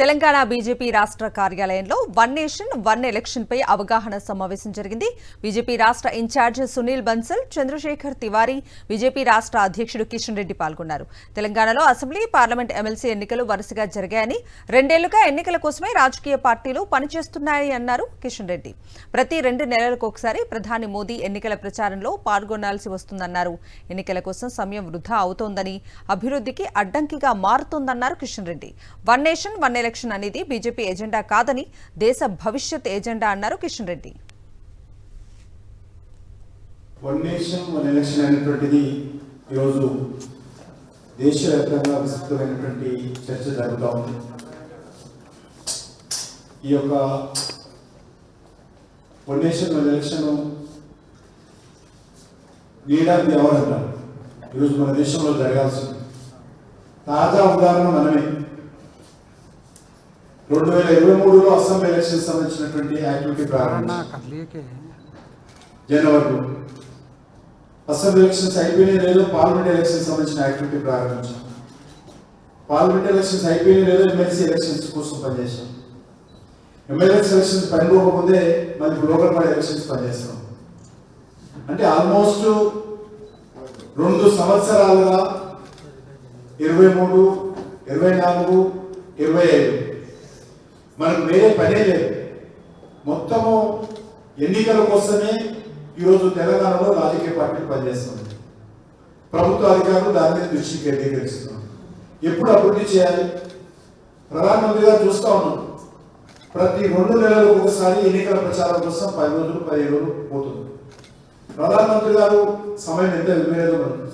Telangana BJP రాష్ట్ర కార్యాలయంలో one nation one election పై అవగాహన సమావేశం జరిగింది. బీజేపీ రాష్ట్ర ఇన్ఛార్జ్ సునీల్ బన్సల్, చంద్రశేఖర్ తివారీ, బీజేపీ రాష్ట్ర అధ్యక్షుడు కిషన్ రెడ్డి పాల్గొన్నారు. తెలంగాణలో అసెంబ్లీ, పార్లమెంట్, ఎమ్మెల్సీ ఎన్నికలు వరుసగా జరిగాయని, రెండేళ్లుగా ఎన్నికల కోసమే రాజకీయ పార్టీలు పనిచేస్తున్నాయని అన్నారు కిషన్ రెడ్డి. ప్రతి 2 నెలలకు ఒకసారి ప్రధాని మోదీ ఎన్నికల ప్రచారంలో పాల్గొనాల్సి వస్తుందన్నారు. ఎన్నికల కోసం సమయం వృధా అవుతోందని, అభివృద్ధికి అడ్డంకిగా మారుతోందన్నారు Kishan Reddy. One nation one election అనేది బీజేపీ ఎజెండా కాదని, దేశ భవిష్యత్ ఎజెండా అన్నారు Kishan Reddy. One nation one election అనేటువంటిది ఈరోజు దేశవ్యాప్తంగా విస్తృతమైనటువంటి చర్చ జరుగుతూ ఉంది. ఈ యొక్క one nation one election leader ఎవరంటారు ఈరోజు మన దేశంలో జరగాల్సింది. తాజా ఉదాహరణ మనమే 2023లో అసెంబ్లీ ఎలక్షన్ సంబంధించినటువంటి యాక్టివిటీ ప్రారంభించాం. జనవరిలో అసెంబ్లీ ఎలక్షన్స్ అయిపోయినాయి లేదో పార్లమెంట్ ఎలక్షన్ సంబంధించిన యాక్టివిటీ ప్రారంభించాం. పార్లమెంట్ ఎలక్షన్స్ అయిపోయినాయి లేదో ఎమ్మెల్సీ ఎలక్షన్స్ కోసం పనిచేసాం. ఎమ్మెల్యేస్ ఎలక్షన్స్ పనిపోకముందే మళ్ళీ లోకల్ బాడీ ఎలక్షన్స్ పనిచేస్తాం. అంటే ఆల్మోస్ట్ 2 సంవత్సరాలుగా 23, 24, 25 మనకు వేరే పనే లేదు. మొత్తము ఎన్నికల కోసమే ఈరోజు తెలంగాణలో రాజకీయ పార్టీలు పనిచేస్తుంది. ప్రభుత్వ అధికారులు దాని మీద దృష్టి కేంద్రీకరిస్తున్నారు. ఎప్పుడు అభివృద్ధి చేయాలి? ప్రధానమంత్రి గారు చూస్తూ ఉన్నాం, ప్రతి 2 నెలలకు ఒకసారి ఎన్నికల ప్రచారం కోసం 10 రోజులు 15 రోజులు పోతుంది. ప్రధానమంత్రి గారు సమయం ఎంత విలువలేదో మనకు